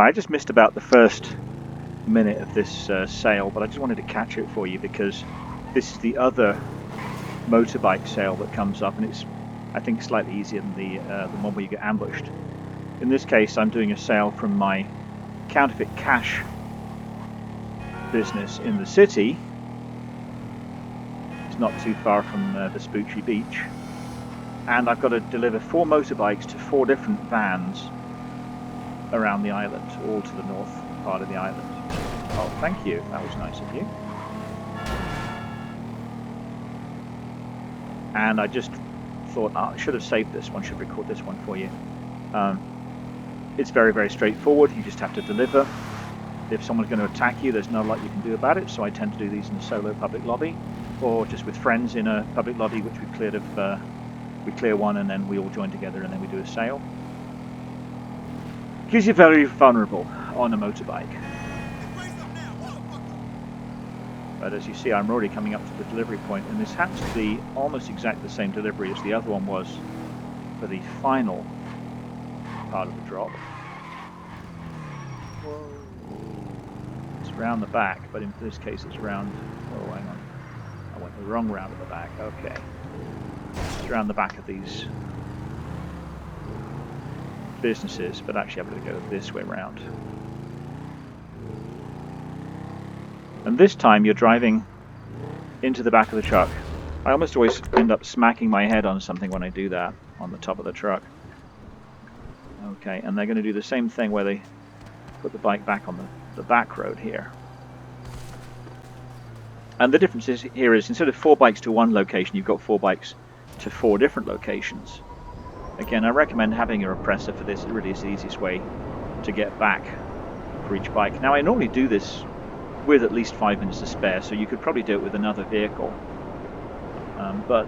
I just missed about the first minute of this sale, but I just wanted to catch it for you because this is the other motorbike sale that comes up, and it's, I think, slightly easier than the one where you get ambushed. In this case, I'm doing a sale from my counterfeit cash business in the city. It's not too far from Vespucci Beach, and I've got to deliver 4 motorbikes to 4 different vans around the island, all to the north part of the island. Oh, thank you. That was nice of you. And I just thought, I should have saved this one, should record this one for you. It's very, very straightforward. You just have to deliver. If someone's going to attack you, there's not a lot you can do about it, so I tend to do these in a solo public lobby, or just with friends in a public lobby which we've cleared of, we clear one and then we all join together and then we do a sale. Because you're very vulnerable on a motorbike. But as you see, I'm already coming up to the delivery point, and this happens to be almost exactly the same delivery as the other one was for the final part of the drop. It's around the back, but in this case it's around, oh hang on, I went the wrong round at the back, okay. It's around the back of these businesses, but actually I'm going to go this way round. And this time you're driving into the back of the truck. I almost always end up smacking my head on something when I do that, on the top of the truck. Okay, and they're going to do the same thing where they put the bike back on the back road here. And the difference here is instead of 4 bikes to one location, you've got 4 bikes to 4 different locations. Again, I recommend having a repressor for this. It really is the easiest way to get back for each bike. Now, I normally do this with at least 5 minutes to spare, so you could probably do it with another vehicle. But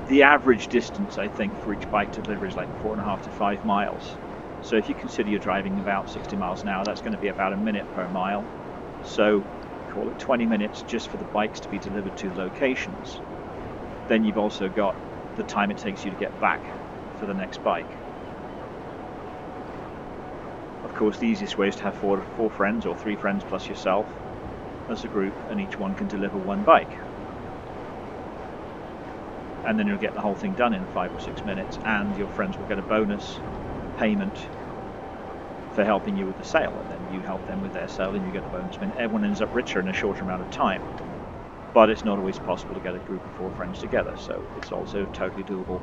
the average distance, I think, for each bike to deliver is like 4.5 to 5 miles. So if you consider you're driving about 60 miles an hour, that's going to be about a minute per mile. So call it 20 minutes just for the bikes to be delivered to locations. Then you've also got the time it takes you to get back for the next bike. Of course, the easiest way is to have 4 friends or 3 friends plus yourself as a group, and each one can deliver 1 bike. And then you'll get the whole thing done in 5 or 6 minutes, and your friends will get a bonus payment for helping you with the sale, and then you help them with their sale and you get the bonus payment. Everyone ends up richer in a shorter amount of time. But it's not always possible to get a group of 4 friends together, so it's also totally doable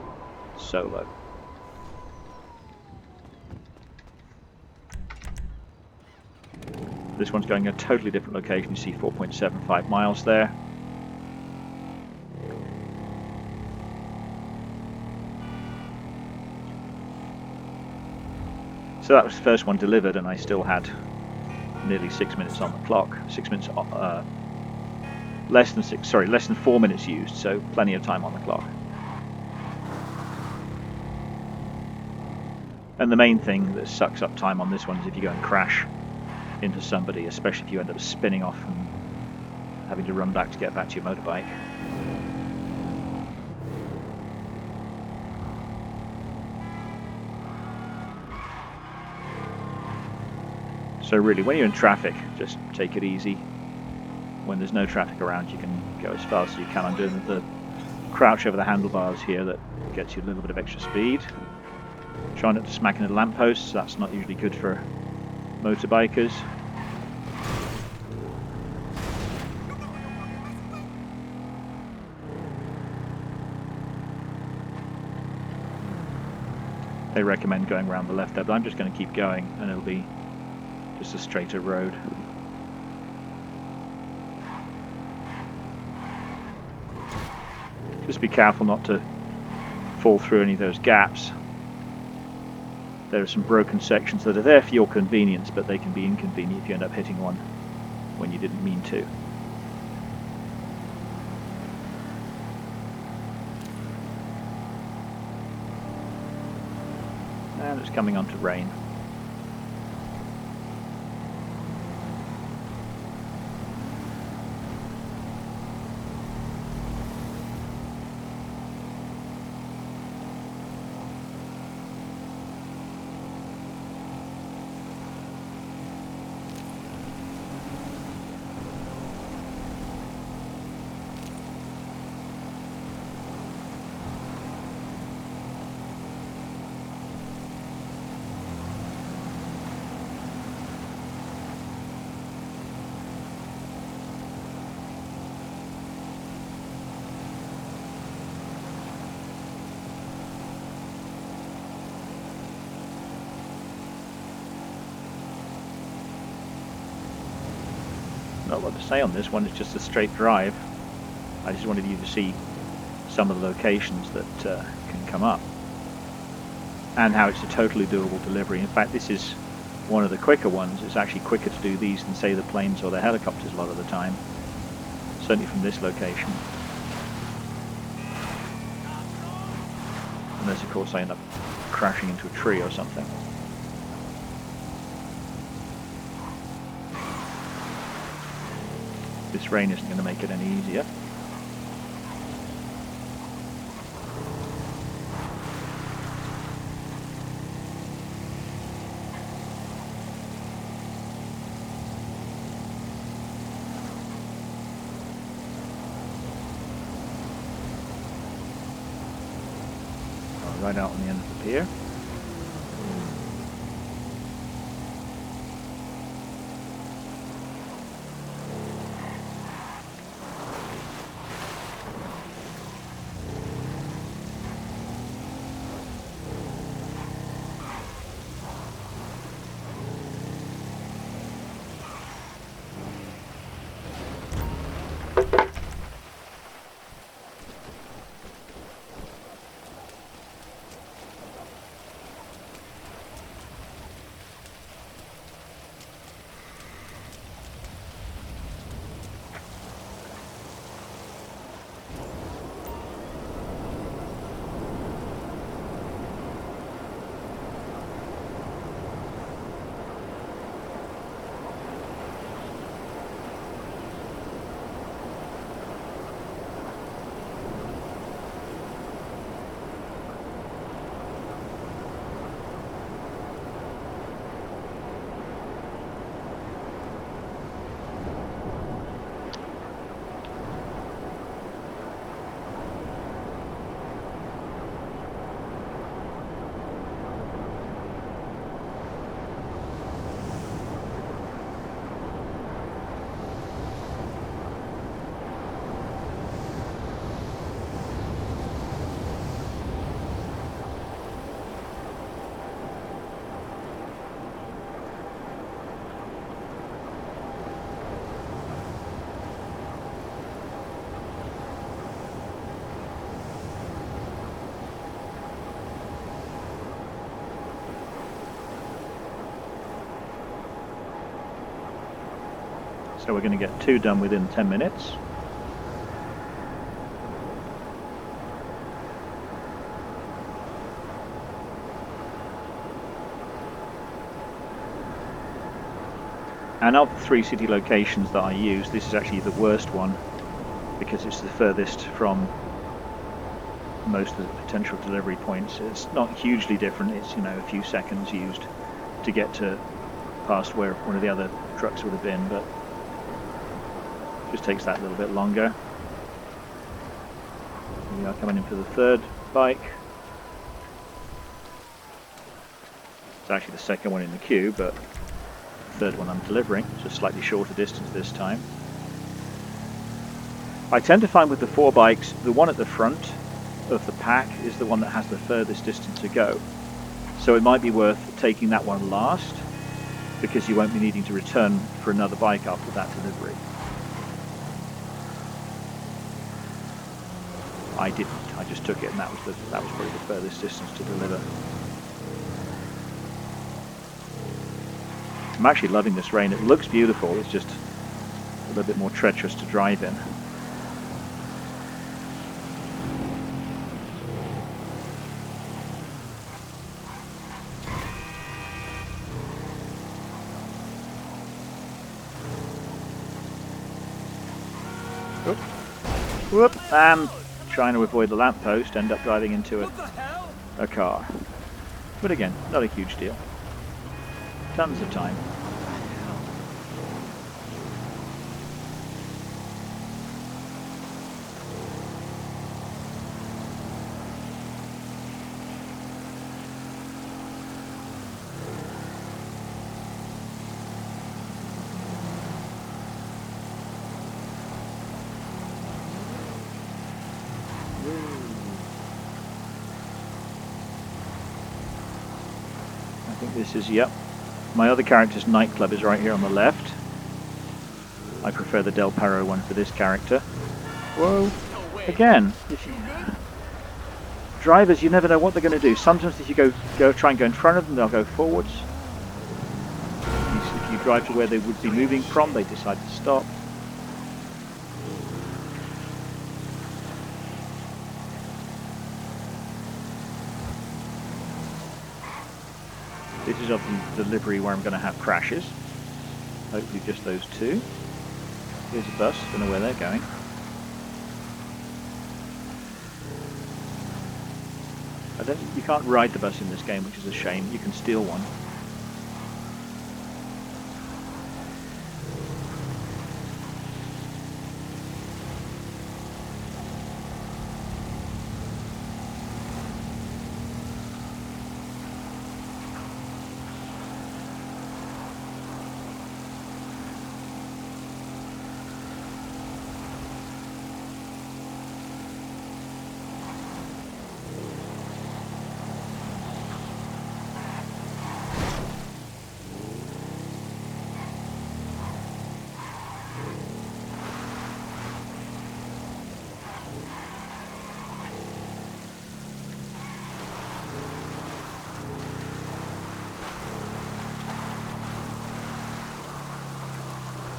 solo. This one's going a totally different location. You see 4.75 miles there. So that was the first one delivered, and I still had nearly 6 minutes on the clock. 6 minutes, less than 4 minutes used, so plenty of time on the clock. And the main thing that sucks up time on this one is if you go and crash into somebody, especially if you end up spinning off and having to run back to get back to your motorbike. So really, when you're in traffic, just take it easy. When there's no traffic around, you can go as fast as you can. I'm doing the crouch over the handlebars here that gets you a little bit of extra speed. Try not to smack into lampposts, that's not usually good for motorbikers. They recommend going around the left there, but I'm just going to keep going and it'll be just a straighter road. Just be careful not to fall through any of those gaps. There are some broken sections that are there for your convenience, but they can be inconvenient if you end up hitting one when you didn't mean to. And it's coming on to rain. Not a lot to say on this one, it's just a straight drive. I just wanted you to see some of the locations that can come up and how it's a totally doable delivery. In fact, this is one of the quicker ones. It's actually quicker to do these than, say, the planes or the helicopters a lot of the time, certainly from this location. Unless, of course, I end up crashing into a tree or something. This rain isn't going to make it any easier. Right out on the end of the pier. So we're going to get 2 done within 10 minutes. And of the 3 city locations that I use, this is actually the worst one because it's the furthest from most of the potential delivery points. It's not hugely different, it's, you know, a few seconds used to get to past where one of the other trucks would have been, but just takes that a little bit longer. We are coming in for the 3rd bike. It's actually the 2nd one in the queue, but the 3rd one I'm delivering, so a slightly shorter distance this time. I tend to find with the 4 bikes, the one at the front of the pack is the one that has the furthest distance to go. So it might be worth taking that one last, because you won't be needing to return for another bike after that delivery. I didn't. I just took it, and that was probably the furthest distance to deliver. I'm actually loving this rain. It looks beautiful. It's just a little bit more treacherous to drive in. Whoop! And trying to avoid the lamppost, end up driving into a car. But again, not a huge deal. Tons of time. I think this is, yep. My other character's nightclub is right here on the left. I prefer the Del Perro one for this character. Whoa! Again, drivers, you never know what they're going to do. Sometimes if you try and go in front of them, they'll go forwards. If you drive to where they would be moving from, they decide to stop. This is of the delivery where I'm going to have crashes. Hopefully just those two. Here's a bus, don't know where they're going. You can't ride the bus in this game, which is a shame. You can steal one.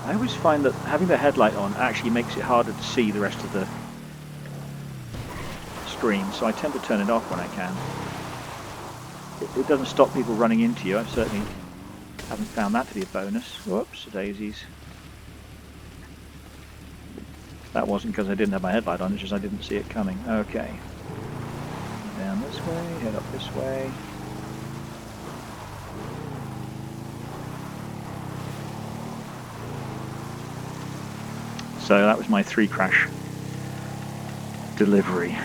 I always find that having the headlight on actually makes it harder to see the rest of the screen, so I tend to turn it off when I can. It doesn't stop people running into you. I certainly haven't found that to be a bonus. Whoops, daisies. That wasn't because I didn't have my headlight on, it's just I didn't see it coming. Okay. Down this way, head up this way. So that was my 3 crash delivery.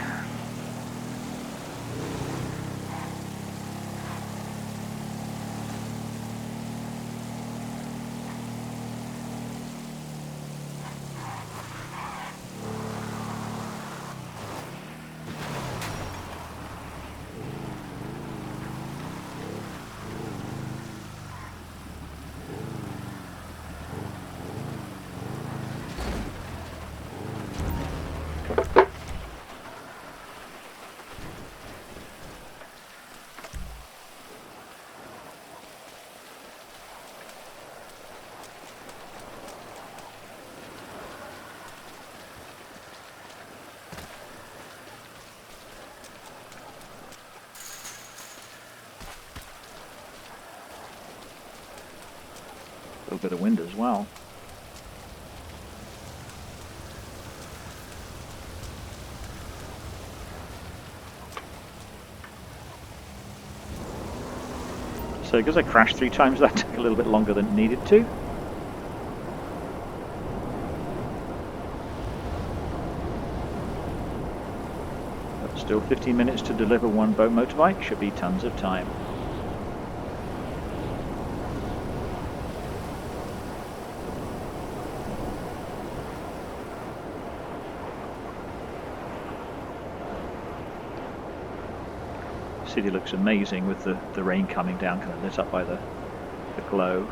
A little bit of wind as well. So because I crashed 3 times, that took a little bit longer than it needed to. But still 15 minutes to deliver 1 boat motorbike, should be tons of time. City looks amazing with the rain coming down, kind of lit up by the glow.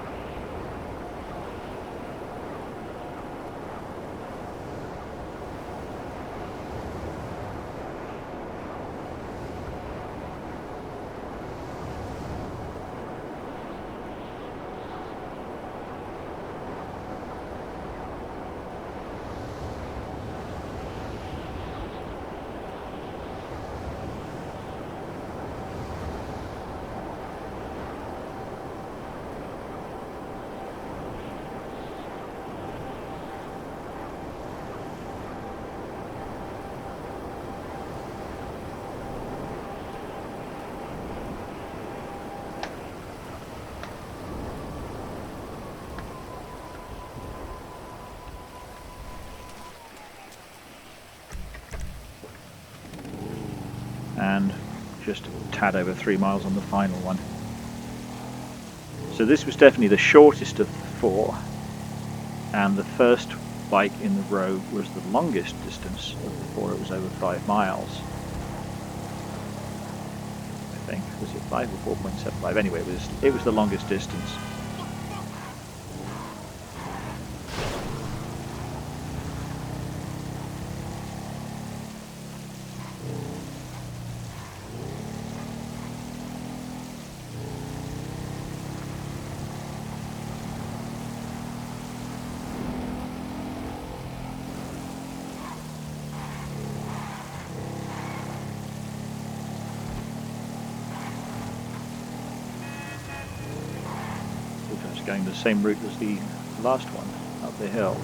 And just a tad over 3 miles on the final one. So this was definitely the shortest of the 4, and the first bike in the row was the longest distance of the 4. It was over 5 miles. I think, was it 5 or 4.75? Anyway, it was the longest distance. going the same route as the last one, up the hill.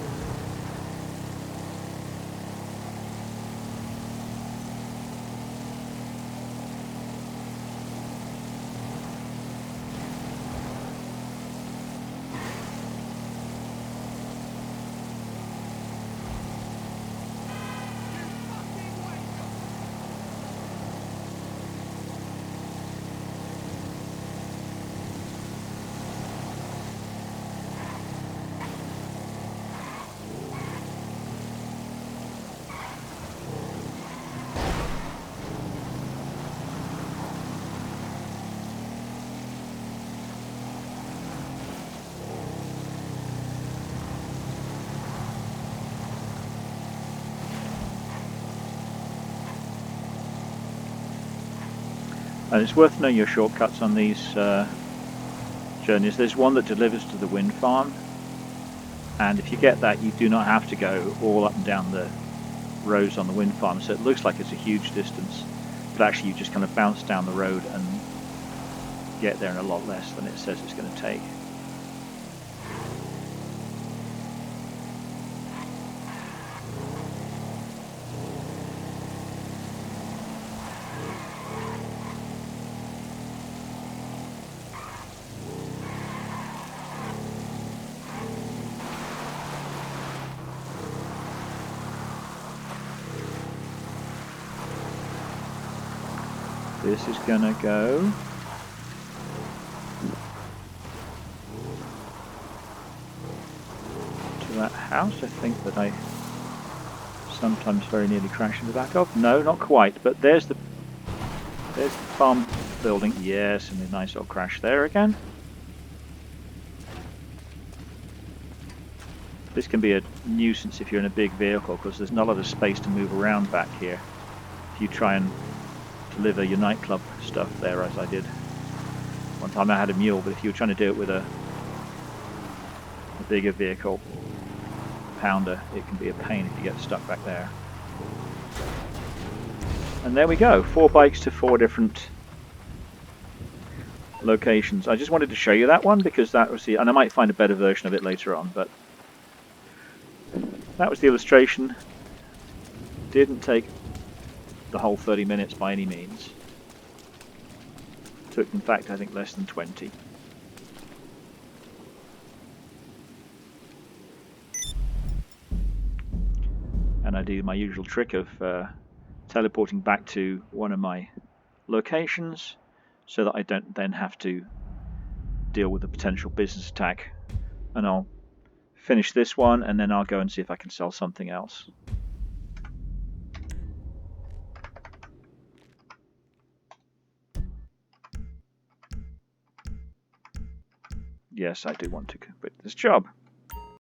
And it's worth knowing your shortcuts on these journeys. There's one that delivers to the wind farm, and if you get that, you do not have to go all up and down the roads on the wind farm, so it looks like it's a huge distance, but actually you just kind of bounce down the road and get there in a lot less than it says it's going to take. This is going to go to that house, I think, that I sometimes very nearly crash in the back of. No, not quite, but there's the farm building. Yes, and a nice old crash there again. This can be a nuisance if you're in a big vehicle, because there's not a lot of space to move around back here. If you try and deliver your nightclub stuff there, as I did one time. I had a mule, but if you were trying to do it with a bigger vehicle, pounder, it can be a pain if you get stuck back there. And there we go, 4 bikes to 4 different locations. I just wanted to show you that one because that was the, and I might find a better version of it later on, but that was the illustration. Didn't take the whole 30 minutes by any means. Took, in fact, I think less than 20. And I do my usual trick of teleporting back to one of my locations so that I don't then have to deal with a potential business attack. And I'll finish this one and then I'll go and see if I can sell something else. Yes, I do want to quit this job.